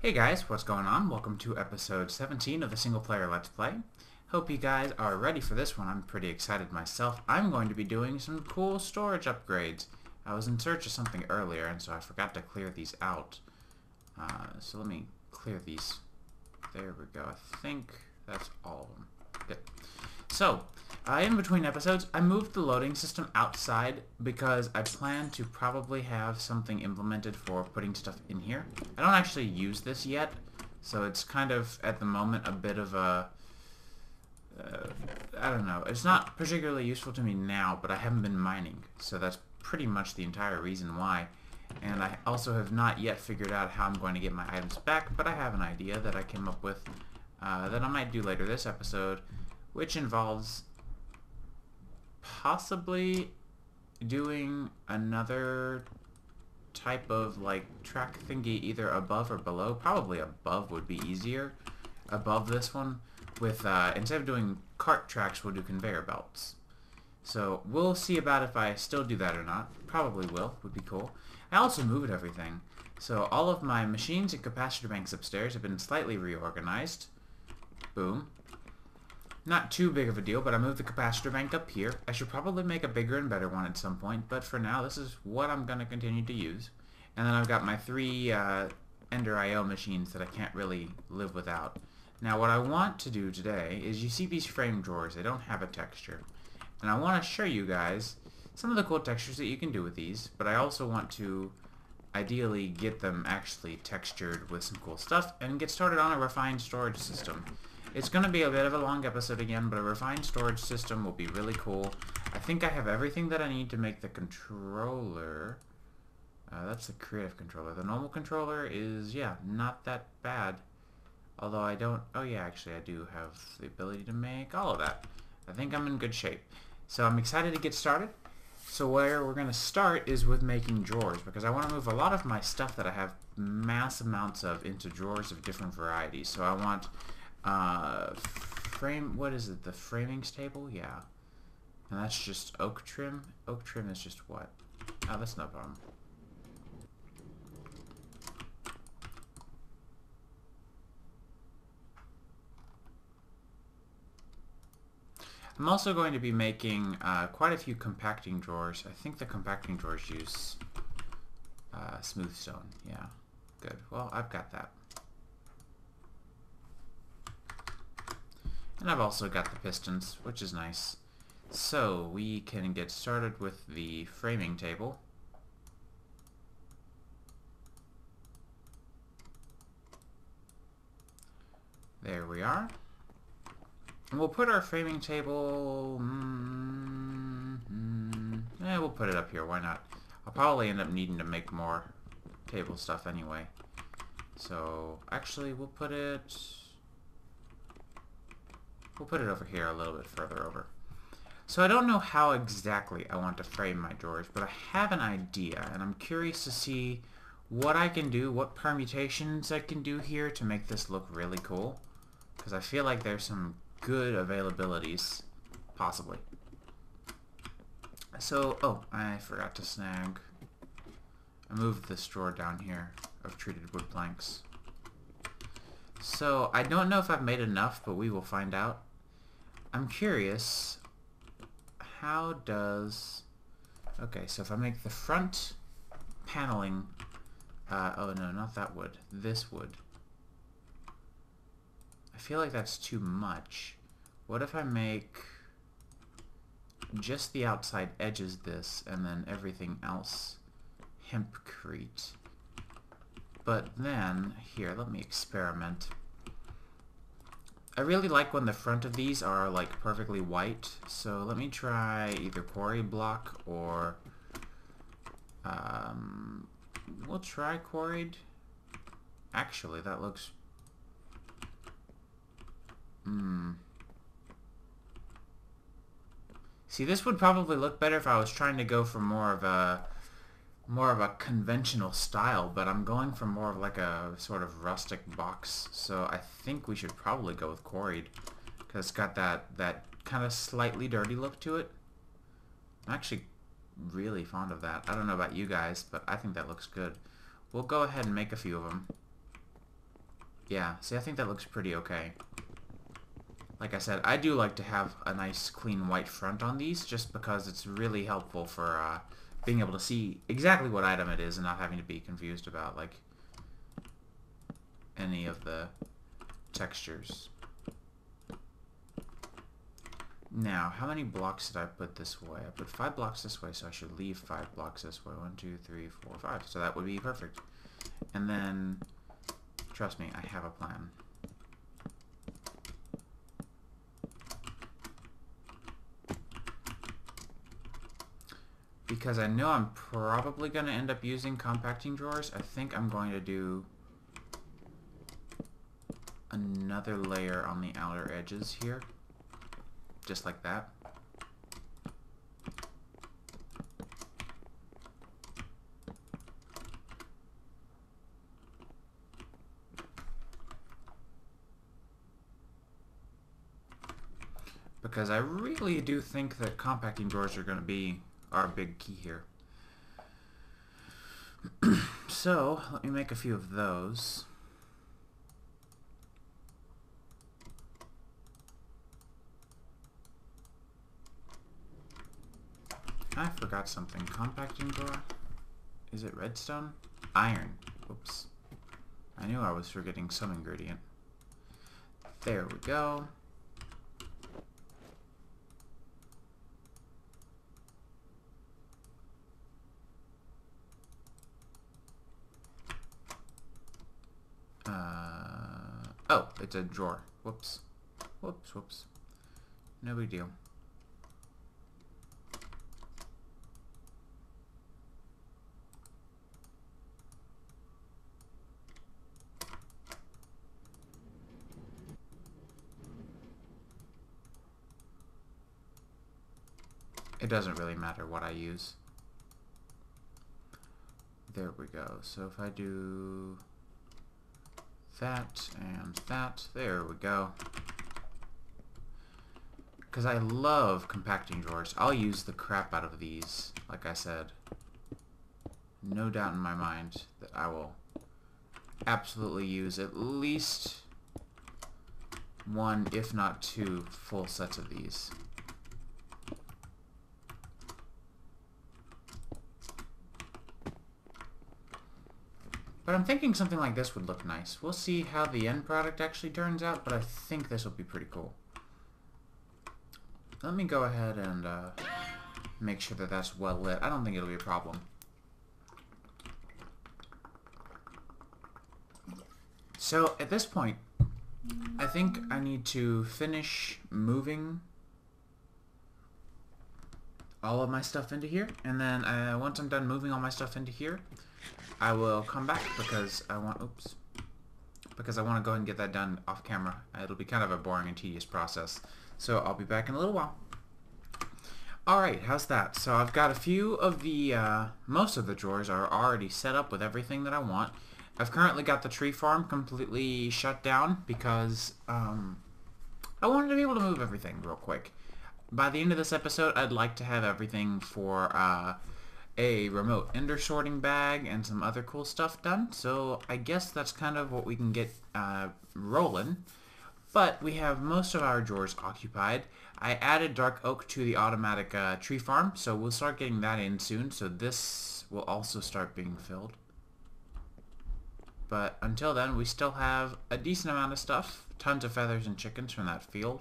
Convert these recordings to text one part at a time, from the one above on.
Hey guys, what's going on? Welcome to episode 17 of the single player Let's Play. Hope you guys are ready for this one. I'm pretty excited myself. I'm going to be doing some cool storage upgrades. I was in search of something earlier and so I forgot to clear these out. So let me clear these. There we go. I think that's all of them. Good. So, in between episodes, I moved the loading system outside because I plan to probably have something implemented for putting stuff in here. I don't actually use this yet, so it's kind of, at the moment, a bit of a... I don't know. It's not particularly useful to me now, but I haven't been mining, so that's pretty much the entire reason why. And I also have not yet figured out how I'm going to get my items back, but I have an idea that I came up with that I might do later this episode, which involves possibly doing another type of like track thingy either above or below. Probably above would be easier. Above this one with instead of doing cart tracks, we'll do conveyor belts. So we'll see about if I still do that or not. Probably will. Would be cool. I also moved everything. So all of my machines and capacitor banks upstairs have been slightly reorganized. Boom. Not too big of a deal, but I moved the capacitor bank up here. I should probably make a bigger and better one at some point, but for now, this is what I'm going to continue to use. And then I've got my three Ender IO machines that I can't really live without. Now, what I want to do today is, you see these frame drawers, they don't have a texture. And I want to show you guys some of the cool textures that you can do with these, but I also want to ideally get them actually textured with some cool stuff and get started on a refined storage system. It's going to be a bit of a long episode again, but a refined storage system will be really cool. I think I have everything that I need to make the controller. That's the creative controller. The normal controller is, yeah, not that bad. Although I don't... Oh yeah, actually I do have the ability to make all of that. I think I'm in good shape. So I'm excited to get started. So where we're going to start is with making drawers, because I want to move a lot of my stuff that I have mass amounts of into drawers of different varieties. So I want... what is it, the framings table? Yeah. And that's just oak trim. Oak trim is just what? Oh, that's no problem. I'm also going to be making quite a few compacting drawers. I think the compacting drawers use smooth stone. Yeah, good. Well, I've got that. And I've also got the pistons, which is nice. So we can get started with the framing table. There we are. And we'll put our framing table... we'll put it up here, why not? I'll probably end up needing to make more table stuff anyway. So, actually, we'll put it over here a little bit further over. So I don't know how exactly I want to frame my drawers, but I have an idea, and I'm curious to see what I can do, what permutations I can do here to make this look really cool. Because I feel like there's some good availabilities, possibly. So, oh, I forgot to snag. I moved this drawer down here of treated wood planks. So, I don't know if I've made enough, but we will find out. I'm curious, how does... Okay, so if I make the front paneling... oh no, not that wood. This wood. I feel like that's too much. What if I make just the outside edges this, and then everything else hempcrete? But then, here, let me experiment. I really like when the front of these are like perfectly white, so let me try either quarry block or we'll try quarried. Actually, that looks see, this would probably look better if I was trying to go for more of a conventional style, but I'm going for more of like a sort of rustic box, so I think we should probably go with quarried, because it's got that kind of slightly dirty look to it. I'm actually really fond of that. I don't know about you guys, but I think that looks good. We'll go ahead and make a few of them. Yeah, see, I think that looks pretty okay. Like I said, I do like to have a nice clean white front on these just because it's really helpful for being able to see exactly what item it is and not having to be confused about like any of the textures. Now, how many blocks did I put this way? I put 5 blocks this way, so I should leave 5 blocks this way. 1, 2, 3, 4, 5. So that would be perfect. And then, trust me, I have a plan. Because I know I'm probably going to end up using compacting drawers, I think I'm going to do another layer on the outer edges here. Just like that. Because I really do think that compacting drawers are going to be our big key here. So, let me make a few of those. I forgot something. Compacting drawer? Is it redstone? Iron. Oops. I knew I was forgetting some ingredient. There we go. Oh, it's a drawer. Whoops. Whoops, whoops. No big deal. It doesn't really matter what I use. There we go. So if I do that and that, there we go. Because I love compacting drawers. I'll use the crap out of these, like I said. No doubt in my mind that I will absolutely use at least 1, if not 2, full sets of these. But I'm thinking something like this would look nice. We'll see how the end product actually turns out, but I think this will be pretty cool. Let me go ahead and make sure that that's well lit. I don't think it'll be a problem. So at this point, I think I need to finish moving all of my stuff into here, and then once I'm done moving all my stuff into here, I will come back because I want, because I want to go ahead and get that done off camera. It'll be kind of a boring and tedious process. So I'll be back in a little while. Alright, how's that? So I've got a few of the, most of the drawers are already set up with everything that I want. I've currently got the tree farm completely shut down because I wanted to be able to move everything real quick. By the end of this episode, I'd like to have everything for a remote ender sorting bag and some other cool stuff done. So I guess that's kind of what we can get rolling. But we have most of our drawers occupied. I added dark oak to the automatic tree farm, so we'll start getting that in soon. So this will also start being filled. But until then, we still have a decent amount of stuff. Tons of feathers and chickens from that field.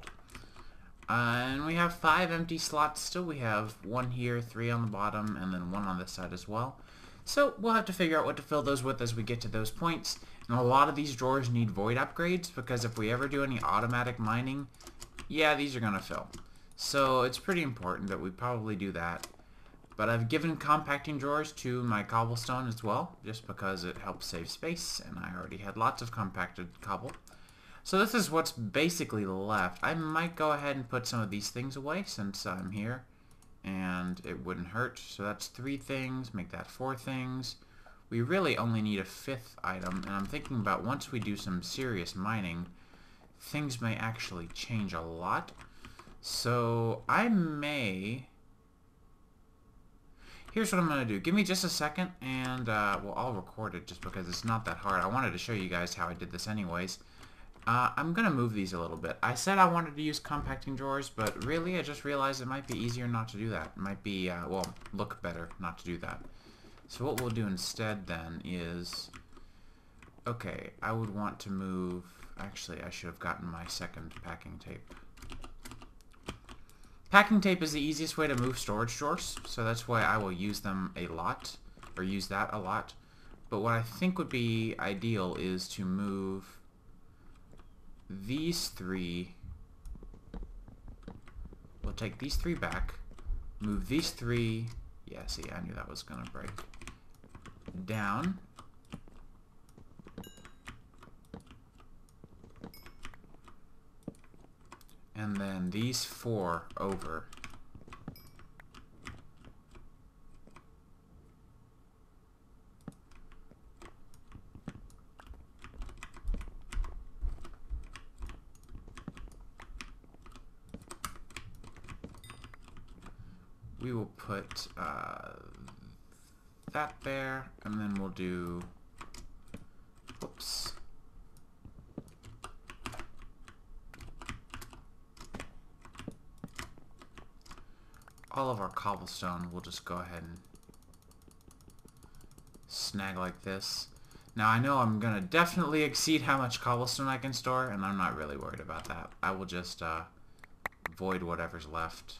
And we have 5 empty slots still. We have 1 here, 3 on the bottom, and then 1 on this side as well. So we'll have to figure out what to fill those with as we get to those points. And a lot of these drawers need void upgrades, because if we ever do any automatic mining, yeah, these are going to fill. So it's pretty important that we probably do that. But I've given compacting drawers to my cobblestone as well, just because it helps save space, and I already had lots of compacted cobble. So this is what's basically left. I might go ahead and put some of these things away since I'm here, and it wouldn't hurt. So that's 3 things, make that 4 things. We really only need a 5th item, and I'm thinking about once we do some serious mining, things may actually change a lot. So I may... here's what I'm going to do. Give me just a second, and, well, I'll record it just because it's not that hard. I wanted to show you guys how I did this anyways. I'm going to move these a little bit. I said I wanted to use compacting drawers, but really I just realized it might be easier not to do that. It might be, well, look better not to do that. So what we'll do instead then is, okay, I would want to move, actually I should have gotten my second packing tape. Packing tape is the easiest way to move storage drawers, so that's why I will use them a lot, or use that a lot. But what I think would be ideal is to move these three. We'll take these three back, move these three, yeah, see, I knew that was gonna break, down, and then these four over. We will put that there, and then we'll do, whoops, all of our cobblestone we'll just go ahead and snag like this. Now I know I'm gonna definitely exceed how much cobblestone I can store, and I'm not really worried about that. I will just void whatever's left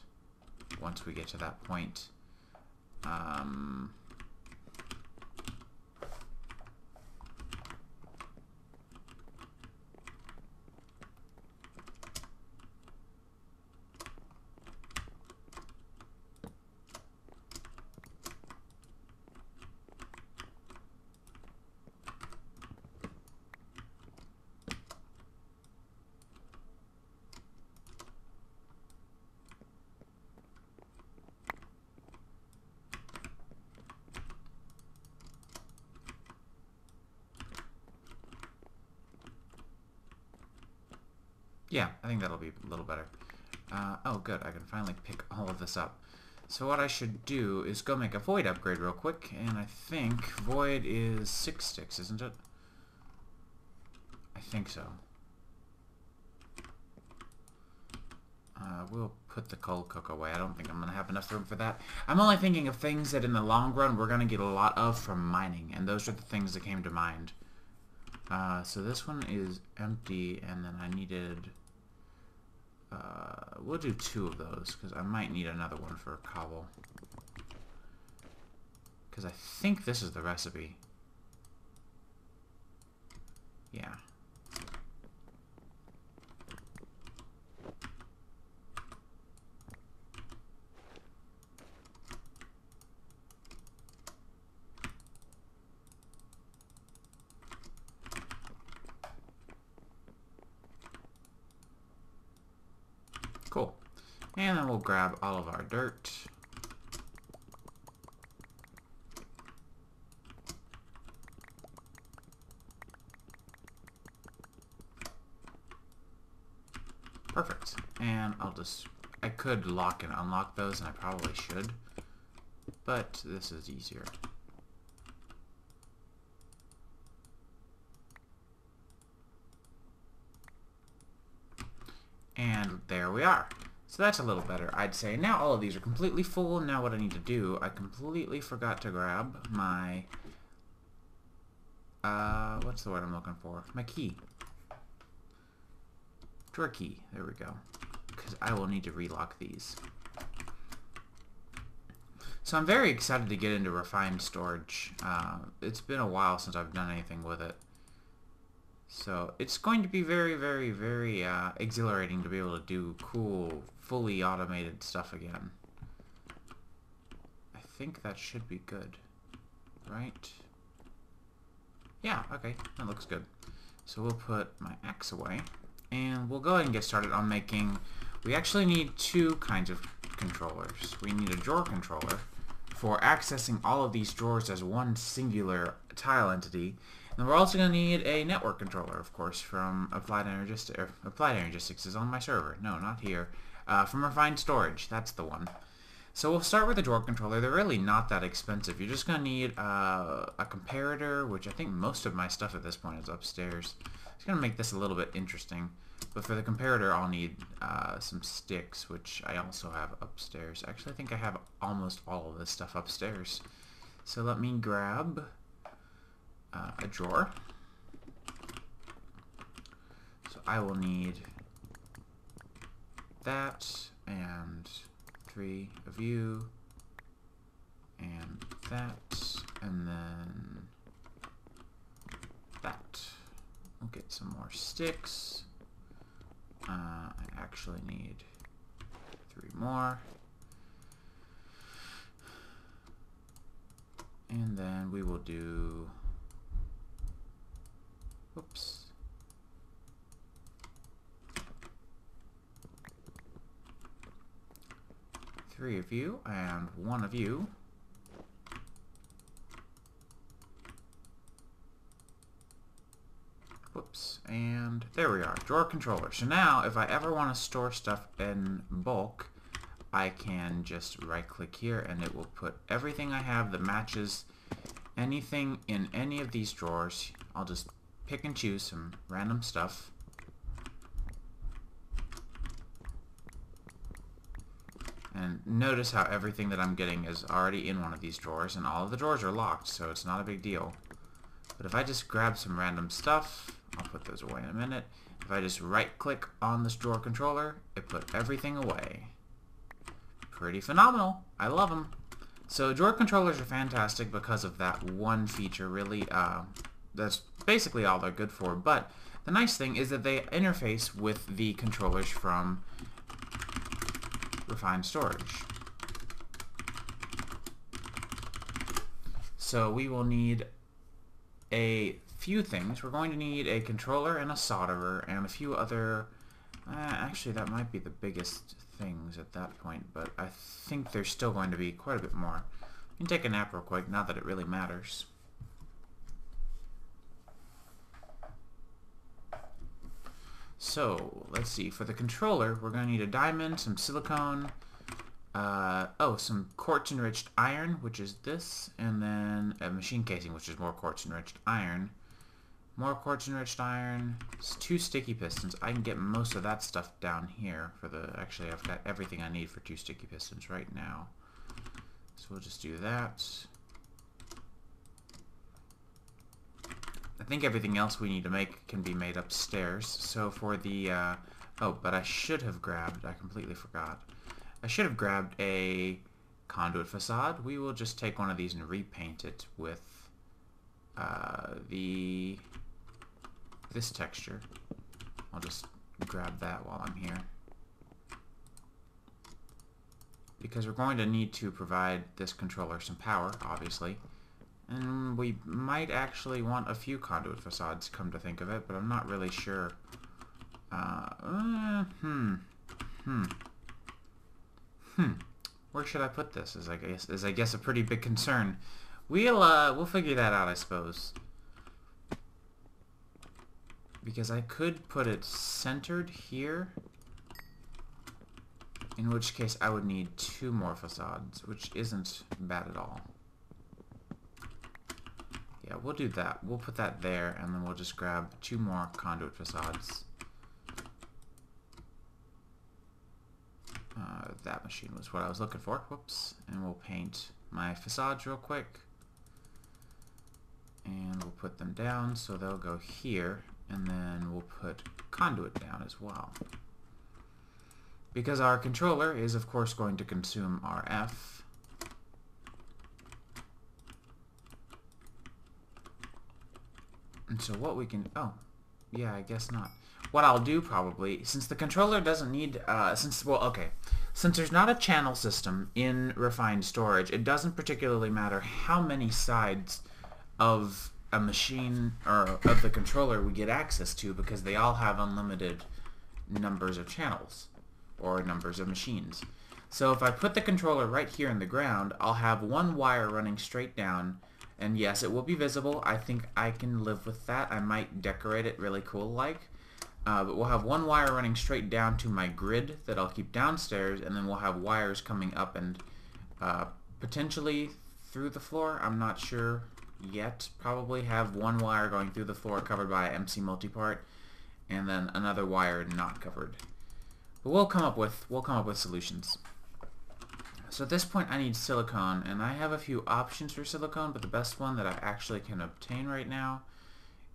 once we get to that point. Yeah, I think that'll be a little better. Oh, good. I can finally pick all of this up. So what I should do is go make a void upgrade real quick, and I think void is 6 sticks, isn't it? I think so. We'll put the coal cook away. I don't think I'm going to have enough room for that. I'm only thinking of things that in the long run we're going to get a lot of from mining, and those are the things that came to mind. So this one is empty, and then I needed, we'll do 2 of those, because I might need another one for cobble. Because I think this is the recipe. Yeah. Cool. And then we'll grab all of our dirt. Perfect. And I'll just, I could lock and unlock those, and I probably should, but this is easier. And there we are. So that's a little better, I'd say. Now all of these are completely full. Now what I need to do, I completely forgot to grab my, what's the word I'm looking for? My key. Drawer key. There we go. Because I will need to relock these. So I'm very excited to get into refined storage. It's been a while since I've done anything with it. So it's going to be very, very, very exhilarating to be able to do cool, fully automated stuff again. I think that should be good, right? Yeah, okay, that looks good. So we'll put my axe away, and we'll go ahead and get started on making... We actually need 2 kinds of controllers. We need a drawer controller for accessing all of these drawers as one singular tile entity. And we're also going to need a network controller, of course, from Applied Energistics is on my server. No, not here. From Refined Storage, that's the one. So we'll start with the drawer controller. They're really not that expensive. You're just going to need a comparator, which I think most of my stuff at this point is upstairs. It's going to make this a little bit interesting. But for the comparator, I'll need some sticks, which I also have upstairs. Actually, I think I have almost all of this stuff upstairs. So let me grab a drawer. So I will need that, and 3 of you, and that, and then that. We'll get some more sticks. I actually need 3 more. And then we will do, whoops. Three of you and 1 of you. Whoops, and there we are, drawer controller. So now, if I ever want to store stuff in bulk, I can just right-click here, and it will put everything I have that matches anything in any of these drawers. I'll just pick and choose some random stuff. And notice how everything that I'm getting is already in one of these drawers, and all of the drawers are locked, so it's not a big deal. But if I just grab some random stuff, I'll put those away in a minute. If I just right-click on this drawer controller, it put everything away. Pretty phenomenal. I love them. So drawer controllers are fantastic because of that one feature, really. That's basically all they're good for. But the nice thing is that they interface with the controllers from Refined Storage. So we will need a few things. We're going to need a controller and a solderer and a few other... actually, that might be the biggest things at that point, but I think there's still going to be quite a bit more. You can take a nap real quick, not that it really matters. So, let's see. For the controller, we're going to need a diamond, some silicone, some quartz-enriched iron, which is this, and then a machine casing, which is more quartz-enriched iron. More quartz-enriched iron, 2 sticky pistons. I can get most of that stuff down here for the... Actually, I've got everything I need for 2 sticky pistons right now. So we'll just do that. I think everything else we need to make can be made upstairs. So for the... oh, but I should have grabbed... I completely forgot. I should have grabbed a conduit facade. We will just take one of these and repaint it with this texture. I'll just grab that while I'm here. Because we're going to need to provide this controller some power, obviously. And we might actually want a few conduit facades, come to think of it, but I'm not really sure. Where should I put this? Is I guess a pretty big concern. We'll figure that out, I suppose. Because I could put it centered here, in which case I would need 2 more facades, which isn't bad at all. Yeah, we'll do that. We'll put that there, and then we'll just grab 2 more conduit facades. That machine was what I was looking for. Whoops. And we'll paint my facades real quick. And we'll put them down, so they'll go here. And then we'll put conduit down as well. Because our controller is, of course, going to consume RF. And so what we can... Oh, yeah, I guess not. What I'll do probably, since the controller doesn't need... Since there's not a channel system in Refined Storage, it doesn't particularly matter how many sides of a machine or of the controller we get access to, because they all have unlimited numbers of channels or numbers of machines. So if I put the controller right here in the ground, I'll have 1 wire running straight down, and yes, it will be visible. I think I can live with that. I might decorate it really cool like. But we'll have 1 wire running straight down to my grid that I'll keep downstairs, and then we'll have wires coming up and Potentially through the floor, I'm not sure yet. Probably have one wire going through the floor covered by MC multipart, and then another wire not covered. But we'll come up with solutions. So at this point I need silicone, and I have a few options for silicone, but the best one that I actually can obtain right now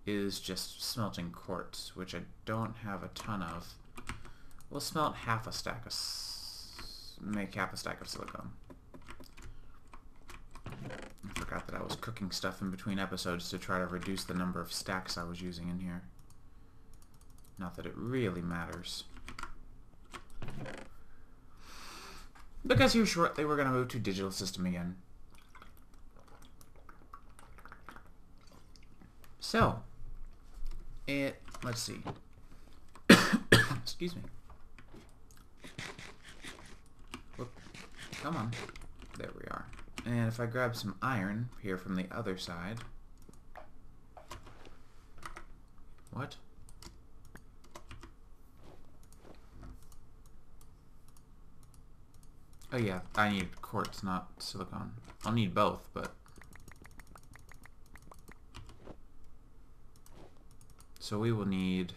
is just smelting quartz, which I don't have a ton of. We'll smelt make half a stack of silicone. I forgot that I was cooking stuff in between episodes to try to reduce the number of stacks I was using in here. Not that it really matters. Because here shortly we're going to move to digital system again. So, let's see. Excuse me. Whoop. Come on. There we are. And if I grab some iron here from the other side. What? Oh yeah, I need quartz, not silicone. I'll need both, but... So we will need...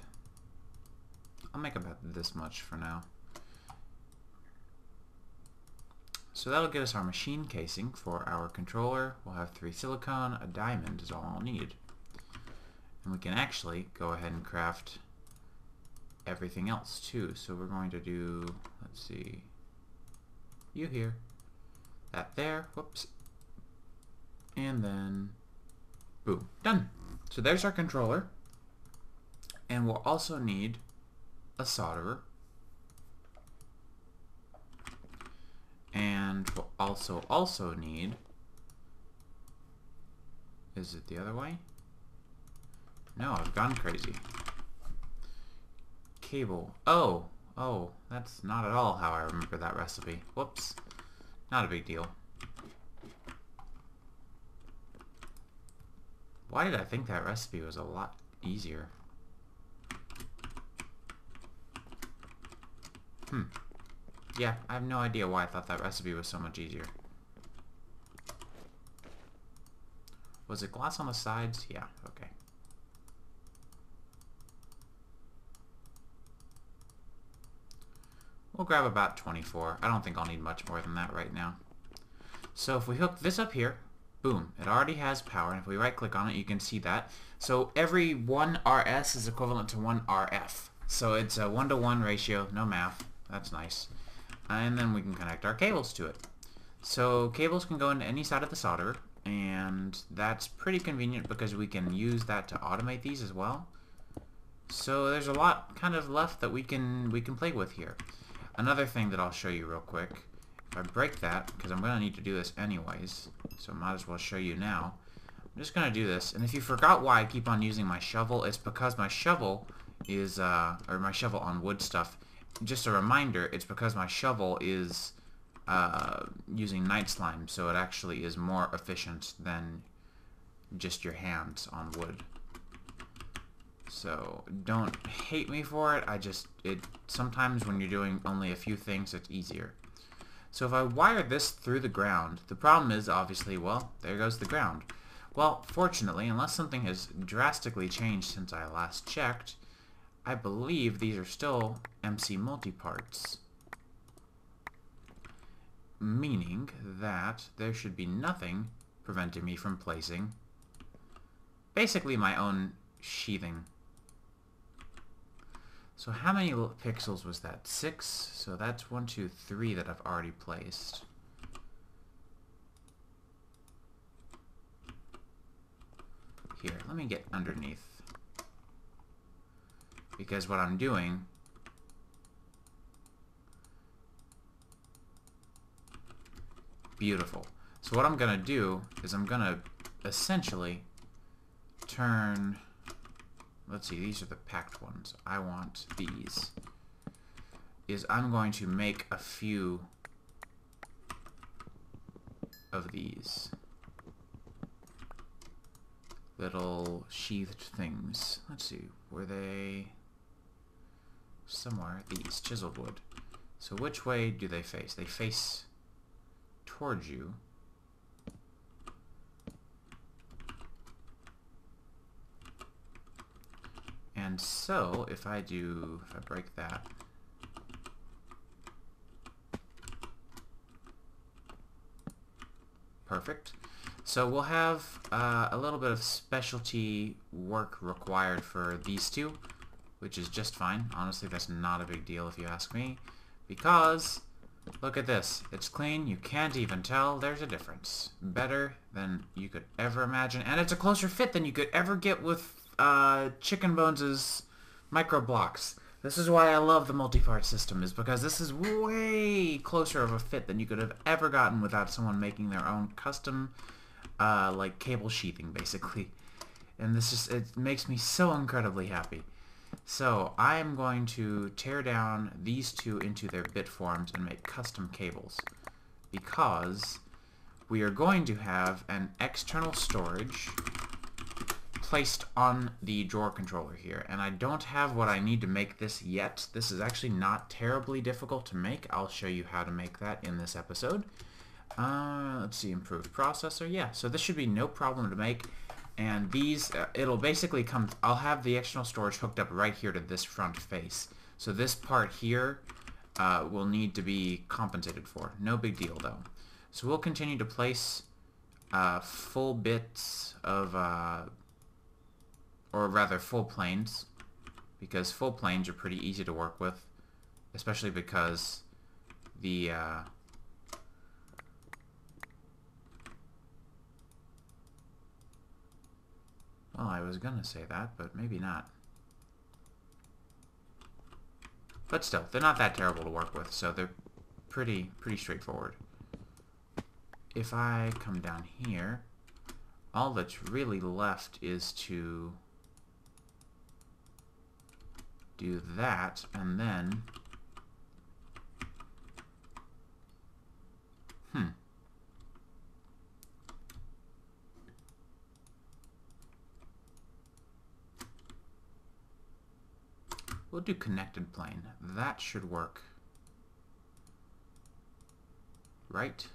I'll make about this much for now. So that'll get us our machine casing for our controller. We'll have 3 silicone. A diamond is all I'll need. And we can actually go ahead and craft everything else too. So we're going to do, let's see, you here, that there, whoops, and then boom, done. So there's our controller. And we'll also need a solderer. And we'll also need, is it the other way? No, I've gone crazy. Cable. Oh, that's not at all how I remember that recipe. Whoops. Not a big deal. Why did I think that recipe was a lot easier? Yeah, I have no idea why I thought that recipe was so much easier. Was it glass on the sides? Yeah, okay. We'll grab about 24. I don't think I'll need much more than that right now. So if we hook this up here, boom, it already has power. And if we right click on it, you can see that. So every 1 RS is equivalent to 1 RF. So it's a 1-to-1 ratio, no math. That's nice. And then we can connect our cables to it. So cables can go into any side of the solder, and that's pretty convenient because we can use that to automate these as well. So there's a lot kind of left that we can play with here. Another thing that I'll show you real quick, if I break that, because I'm going to need to do this anyways, so I might as well show you now. I'm just going to do this, and if you forgot why I keep on using my shovel, it's because my shovel is, or my shovel on wood stuff, just a reminder, it's because my shovel is using night slime, so it actually is more efficient than just your hands on wood. So don't hate me for it. Sometimes when you're doing only a few things, it's easier. So if I wire this through the ground, the problem is obviously, well, there goes the ground. Well, fortunately, unless something has drastically changed since I last checked, I believe these are still MC multiparts. Meaning that there should be nothing preventing me from placing basically my own sheathing. So how many pixels was that? 6? So that's 1, 2, 3 that I've already placed. Here, let me get underneath. Because what I'm doing beautiful. So what I'm going to do is I'm going to essentially turn, let's see, these are the packed ones. I want these. I'm going to make a few of these little sheathed things. Let's see, were they somewhere? These, chiseled wood. So which way do they face? They face towards you. And so, if I break that, perfect. So we'll have a little bit of specialty work required for these two, which is just fine. Honestly, that's not a big deal if you ask me, because look at this. It's clean. You can't even tell there's a difference. Better than you could ever imagine, and it's a closer fit than you could ever get with Chicken Bones' micro blocks. This is why I love the multi-part system, is because this is way closer of a fit than you could have ever gotten without someone making their own custom like cable sheathing, basically. And this just, it makes me so incredibly happy. So I'm going to tear down these two into their bit forms and make custom cables, because we are going to have an external storage placed on the drawer controller here, and I don't have what I need to make this yet. This is actually not terribly difficult to make. I'll show you how to make that in this episode. Let's see, improved processor. Yeah, so this should be no problem to make, and these, it'll basically come, I'll have the external storage hooked up right here to this front face. So this part here will need to be compensated for. No big deal though. So we'll continue to place full bits of or rather full planes, because full planes are pretty easy to work with, especially because the well, I was gonna say that, but maybe not. But still, they're not that terrible to work with, so they're pretty straightforward. If I come down here, all that's really left is to do that, and then we'll do connected plane. That should work. Right?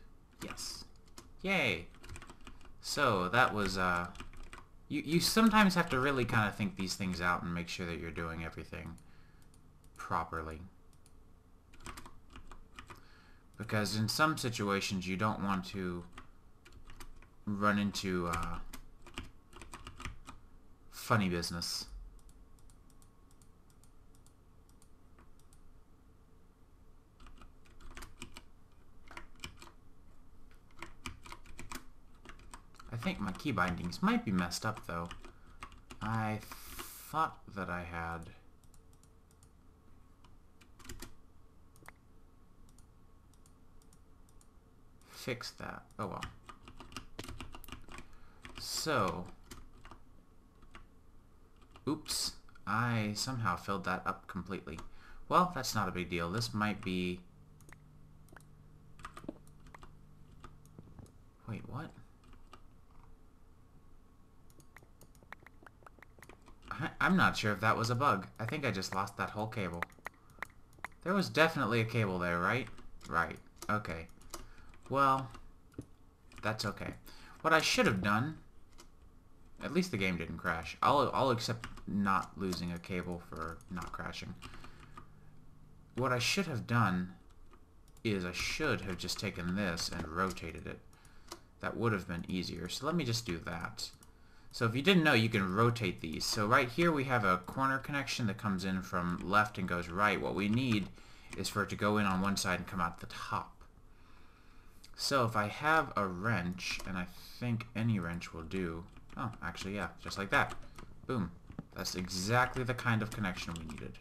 Yes. Yay! So that was you sometimes have to really kind of think these things out and make sure that you're doing everything properly. Because in some situations you don't want to run into funny business. I think my key bindings might be messed up though. I thought that I had fixed that. Oh well. So, oops, I somehow filled that up completely. Well, that's not a big deal. This might be... Wait, what? I'm not sure if that was a bug. I think I just lost that whole cable. There was definitely a cable there, right? Right. Okay. Well, that's okay. What I should have done... At least the game didn't crash. I'll accept not losing a cable for not crashing. What I should have done is I should have just taken this and rotated it. That would have been easier. So let me just do that. So if you didn't know, you can rotate these. So right here we have a corner connection that comes in from left and goes right. What we need is for it to go in on one side and come out the top. So if I have a wrench, and I think any wrench will do. Oh, actually, yeah, just like that. Boom. That's exactly the kind of connection we needed.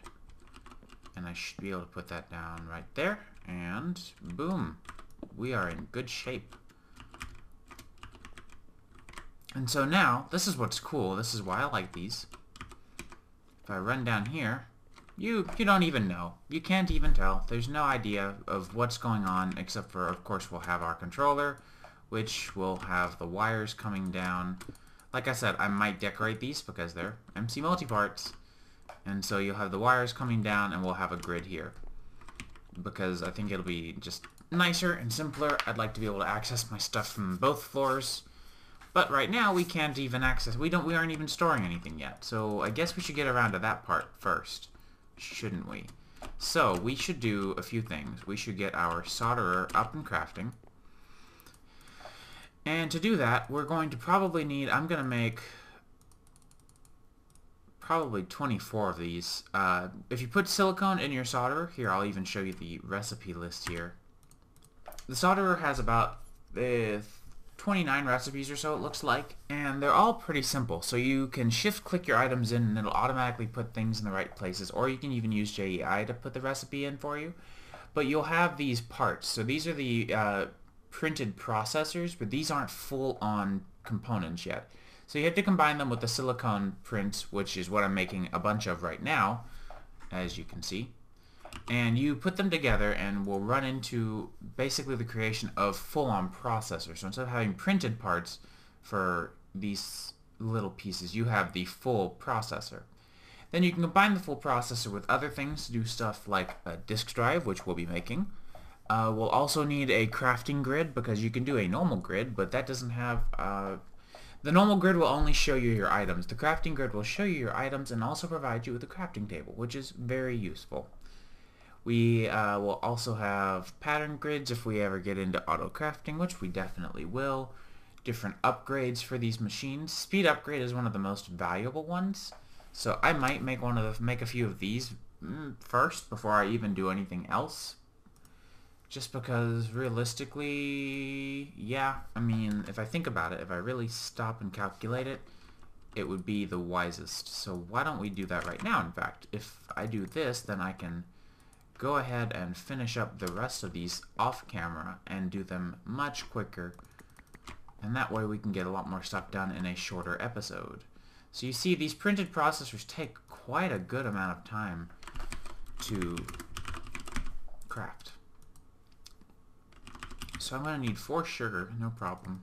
And I should be able to put that down right there. And boom. We are in good shape. And so now, this is what's cool. This is why I like these. If I run down here, you don't even know. You can't even tell. There's no idea of what's going on, except for, of course, we'll have our controller, which will have the wires coming down. Like I said, I might decorate these because they're MC multi-parts. And so you'll have the wires coming down, and we'll have a grid here. Because I think it'll be just nicer and simpler. I'd like to be able to access my stuff from both floors. But right now we can't even access, we aren't even storing anything yet. So I guess we should get around to that part first, shouldn't we? So we should do a few things. We should get our solderer up and crafting. And to do that, we're going to probably need, I'm going to make probably 24 of these. If you put silicone in your solderer, here I'll even show you the recipe list here. The solderer has about 29 recipes or so, it looks like, and they're all pretty simple. So you can shift click your items in and it'll automatically put things in the right places, or you can even use JEI to put the recipe in for you. But you'll have these parts. So these are the printed processors, but these aren't full-on components yet. So you have to combine them with the silicone prints, which is what I'm making a bunch of right now, as you can see. And you put them together and we'll run into basically the creation of full-on processors. So instead of having printed parts for these little pieces, you have the full processor. Then you can combine the full processor with other things to do stuff like a disk drive, which we'll be making. We'll also need a crafting grid, because you can do a normal grid, but that doesn't have... the normal grid will only show you your items. The crafting grid will show you your items and also provide you with a crafting table, which is very useful. We will also have pattern grids if we ever get into auto crafting, which we definitely will. Different upgrades for these machines. Speed upgrade is one of the most valuable ones, so I might make a few of these first before I even do anything else. Just because realistically, yeah, I mean, if I think about it, if I really stop and calculate it, it would be the wisest. So why don't we do that right now? In fact, if I do this, then I can go ahead and finish up the rest of these off camera and do them much quicker, and that way we can get a lot more stuff done in a shorter episode. So you see, these printed processors take quite a good amount of time to craft. So I'm going to need 4 sugar, no problem.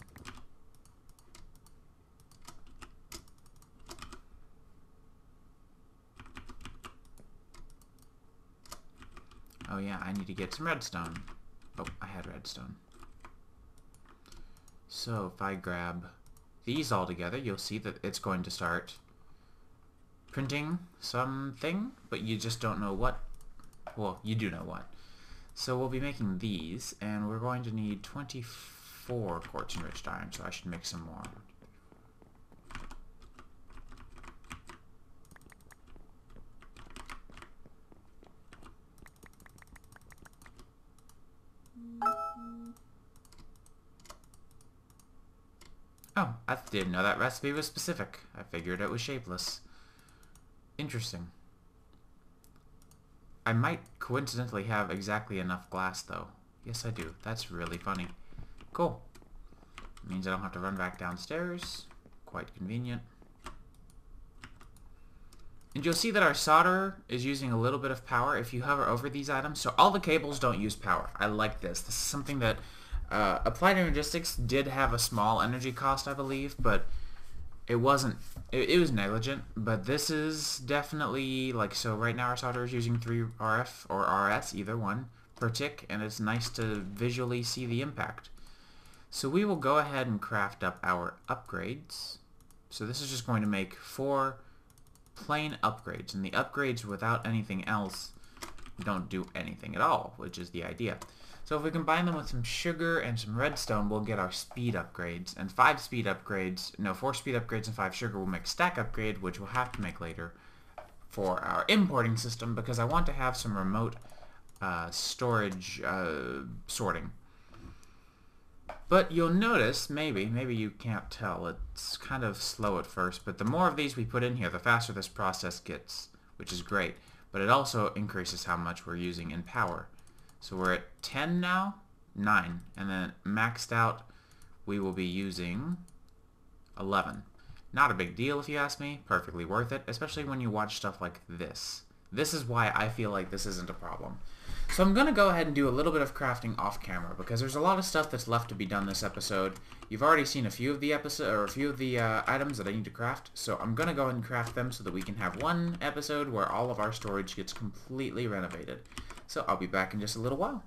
Oh yeah, I need to get some redstone. Oh, I had redstone. So if I grab these all together, you'll see that it's going to start printing something, but you just don't know what. Well, you do know what. So we'll be making these, and we're going to need 24 quartz enriched iron, so I should make some more. Oh, I didn't know that recipe was specific. I figured it was shapeless. Interesting. I might coincidentally have exactly enough glass, though. Yes, I do. That's really funny. Cool. Means I don't have to run back downstairs. Quite convenient. And you'll see that our solderer is using a little bit of power if you hover over these items. So all the cables don't use power. I like this. This is something that Applied Energistics did have a small energy cost, I believe, but it wasn't, it was negligent. But this is definitely, like, so right now our solderer is using 3 RF or RS, either one, per tick, and it's nice to visually see the impact. So we will go ahead and craft up our upgrades. So this is just going to make 4 plain upgrades, and the upgrades without anything else don't do anything at all, which is the idea. So if we combine them with some sugar and some redstone, we'll get our speed upgrades, and 4 speed upgrades and 5 sugar will make stack upgrade, which we'll have to make later for our importing system, because I want to have some remote storage sorting. But you'll notice, maybe you can't tell, it's kind of slow at first, but the more of these we put in here, the faster this process gets, which is great. But it also increases how much we're using in power. So we're at 10 now, 9, and then maxed out we will be using 11. Not a big deal if you ask me, perfectly worth it, especially when you watch stuff like this. This is why I feel like this isn't a problem. So I'm going to go ahead and do a little bit of crafting off camera, because there's a lot of stuff that's left to be done this episode. You've already seen a few of the items that I need to craft, so I'm going to go ahead and craft them so that we can have one episode where all of our storage gets completely renovated. So I'll be back in just a little while.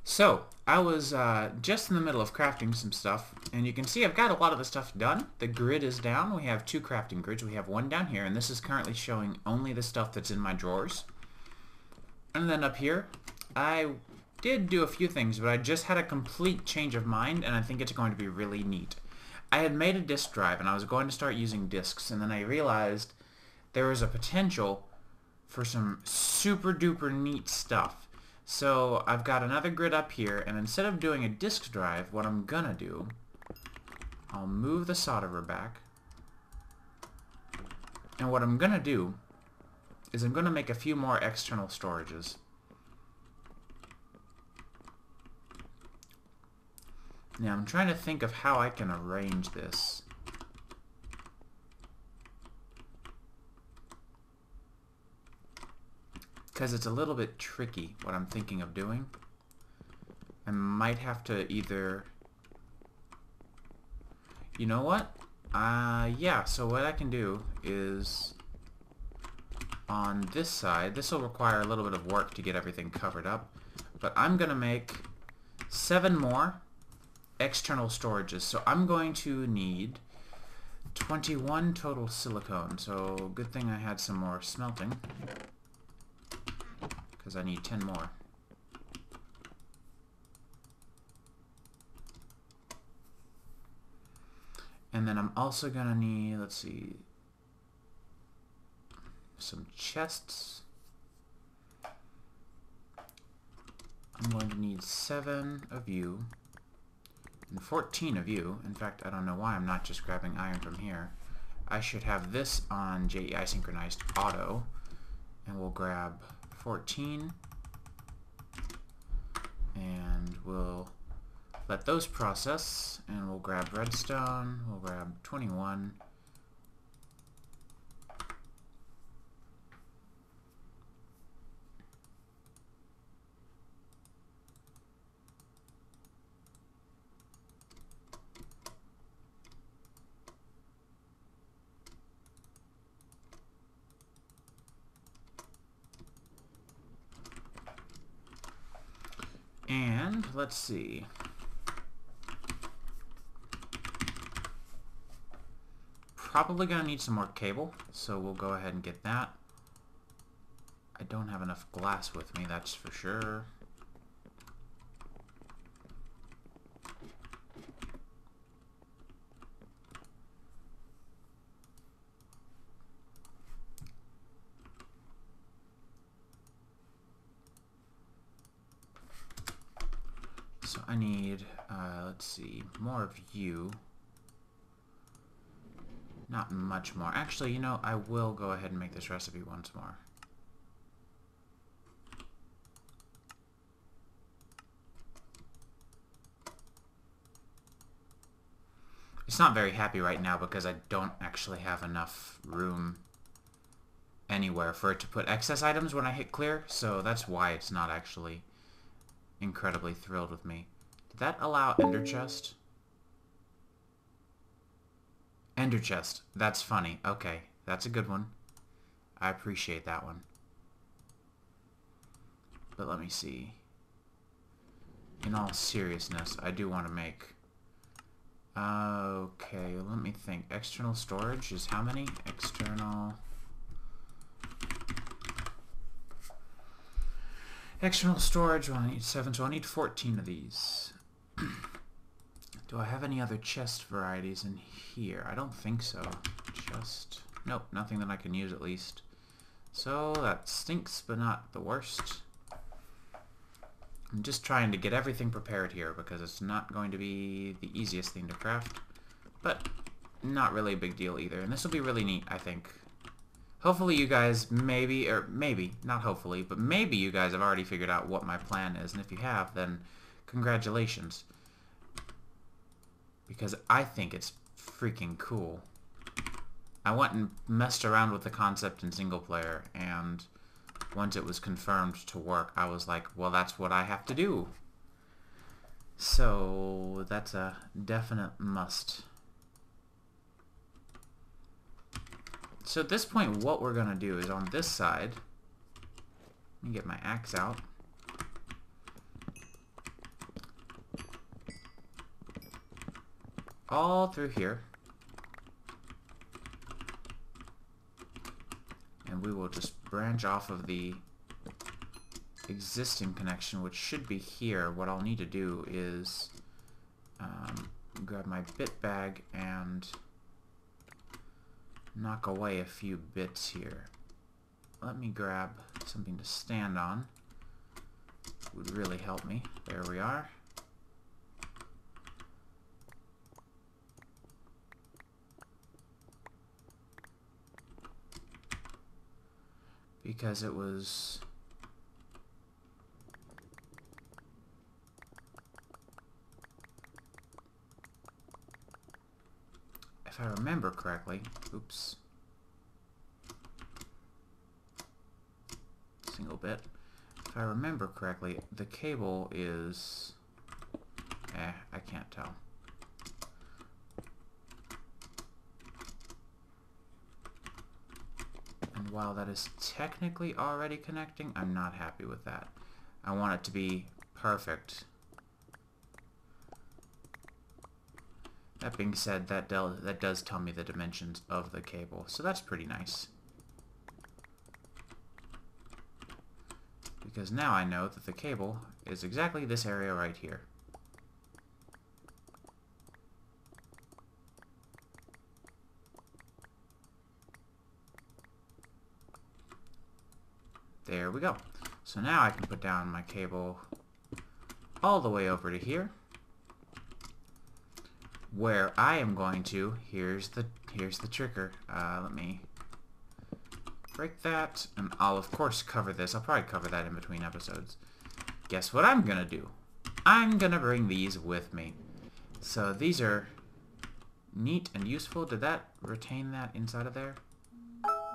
So, I was just in the middle of crafting some stuff, and you can see I've got a lot of the stuff done. The grid is down. We have 2 crafting grids. We have one down here, and this is currently showing only the stuff that's in my drawers. And then up here, I did do a few things, but I just had a complete change of mind, and I think it's going to be really neat. I had made a disk drive, and I was going to start using disks, and then I realized there was a potential for some super duper neat stuff. So I've got another grid up here, and instead of doing a disk drive, what I'm gonna do, I'll move the solderer back, and what I'm gonna do is I'm gonna make a few more external storages. Now I'm trying to think of how I can arrange this. Because it's a little bit tricky what I'm thinking of doing. I might have to either... You know what? Yeah, so what I can do is... On this side, this will require a little bit of work to get everything covered up. But I'm going to make 7 more external storages. So I'm going to need 21 total silicone. So good thing I had some more smelting, because I need 10 more. And then I'm also gonna need, let's see, some chests. I'm going to need 7 of you and 14 of you. In fact, I don't know why I'm not just grabbing iron from here. I should have this on JEI synchronized auto, and we'll grab 14, and we'll let those process, and we'll grab redstone, we'll grab 21, and let's see. Probably gonna need some more cable, so we'll go ahead and get that. I don't have enough glass with me, that's for sure. So I need, let's see, more of you. Not much more. Actually, you know, I will go ahead and make this recipe once more. It's not very happy right now because I don't actually have enough room anywhere for it to put excess items when I hit clear, so that's why it's not actually incredibly thrilled with me. Did that allow ender chest? Ender chest. That's funny. Okay, that's a good one. I appreciate that one. But let me see. In all seriousness, I do want to make... okay, let me think. External storage is how many? External storage, well, I need 7, so I need 14 of these. Do I have any other chest varieties in here? I don't think so. Chest... Nope, nothing that I can use at least. So that stinks, but not the worst. I'm just trying to get everything prepared here because it's not going to be the easiest thing to craft. But not really a big deal either. And this will be really neat, I think. Hopefully you guys maybe, or maybe, not hopefully, but maybe you guys have already figured out what my plan is. And if you have, then congratulations. Because I think it's freaking cool. I went and messed around with the concept in single player, and once it was confirmed to work, I was like, well, that's what I have to do. So that's a definite must. So at this point, what we're going to do is on this side, let me get my axe out. all through here. And we will just branch off of the existing connection, which should be here. What I'll need to do is grab my bit bag and knock away a few bits here. Let me grab something to stand on. Would really help me. There we are. Because it was... if I remember correctly... oops. Single bit. If I remember correctly, the cable is... I can't tell. And while that is technically already connecting, I'm not happy with that. I want it to be perfect. That being said, that does tell me the dimensions of the cable, so that's pretty nice. Because now I know that the cable is exactly this area right here. There we go. So now I can put down my cable all the way over to here, where I am going to, here's the trigger. Let me break that, and I'll of course cover this. I'll probably cover that in between episodes. Guess what I'm gonna do? I'm gonna bring these with me. So these are neat and useful. Did that retain that inside of there?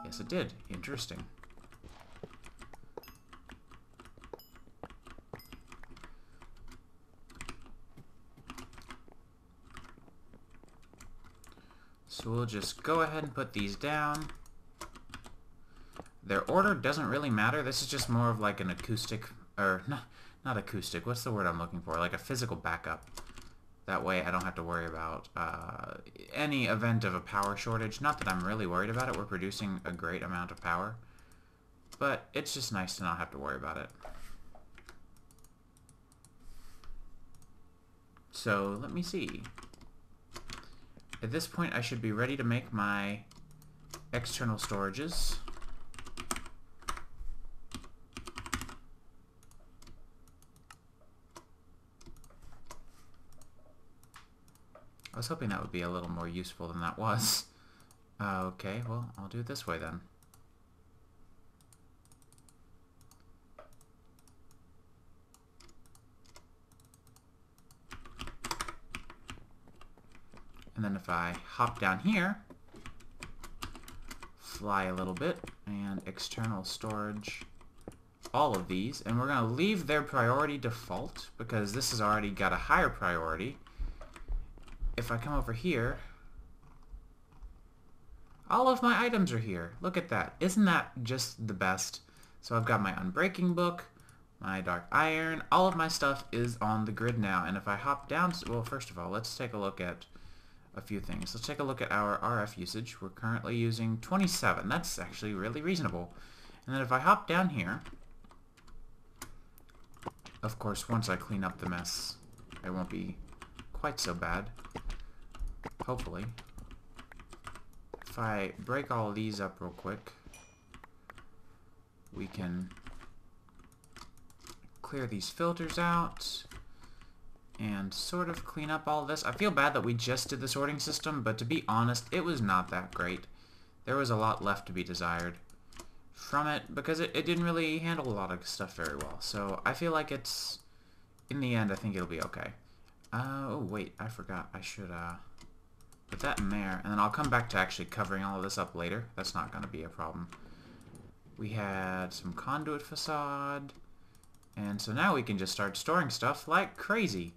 Yes, it did. Interesting. So we'll just go ahead and put these down. Their order doesn't really matter. This is just more of like an acoustic, or not acoustic, what's the word I'm looking for? Like a physical backup. That way I don't have to worry about any event of a power shortage. Not that I'm really worried about it. We're producing a great amount of power. But it's just nice to not have to worry about it. So let me see. At this point, I should be ready to make my external storages. I was hoping that would be a little more useful than that was. Okay, well, I'll do it this way then. And then if I hop down here, fly a little bit, and external storage, all of these, and we're going to leave their priority default because this has already got a higher priority. If I come over here, all of my items are here. Look at that. Isn't that just the best? So I've got my Unbreaking book, my Dark Iron, all of my stuff is on the grid now. And if I hop down, well, first of all, let's take a look at a few things. Let's take a look at our RF usage. We're currently using 27. That's actually really reasonable. And then if I hop down here, of course, once I clean up the mess, it won't be quite so bad. Hopefully. If I break all of these up real quick, we can clear these filters out and sort of clean up all this. I feel bad that we just did the sorting system, but to be honest, it was not that great. There was a lot left to be desired from it because it didn't really handle a lot of stuff very well. So I feel like it's, in the end, I think it'll be okay. Oh, wait, I forgot. I should put that in there, and then I'll come back to actually covering all of this up later. That's not going to be a problem. We had some conduit facade, and so now we can just start storing stuff like crazy.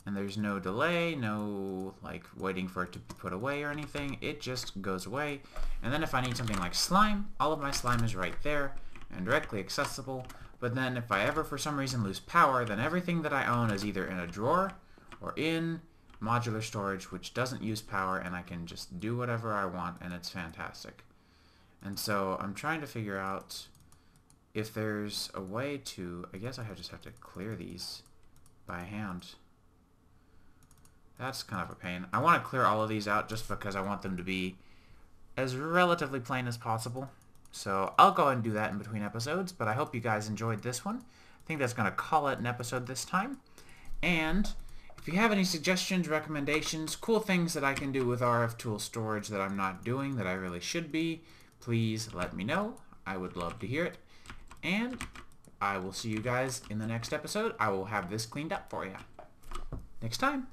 And there's no delay, no like waiting for it to be put away or anything. It just goes away. And then if I need something like slime, all of my slime is right there and directly accessible. But then if I ever for some reason lose power, then everything that I own is either in a drawer or in modular storage which doesn't use power, and I can just do whatever I want, and it's fantastic. And so I'm trying to figure out if there's a way to... I guess I just have to clear these by hand. That's kind of a pain. I want to clear all of these out just because I want them to be as relatively plain as possible. So I'll go and do that in between episodes, but I hope you guys enjoyed this one. I think that's going to call it an episode this time. And if you have any suggestions, recommendations, cool things that I can do with RF tool storage that I'm not doing that I really should be, please let me know. I would love to hear it. And I will see you guys in the next episode. I will have this cleaned up for you next time.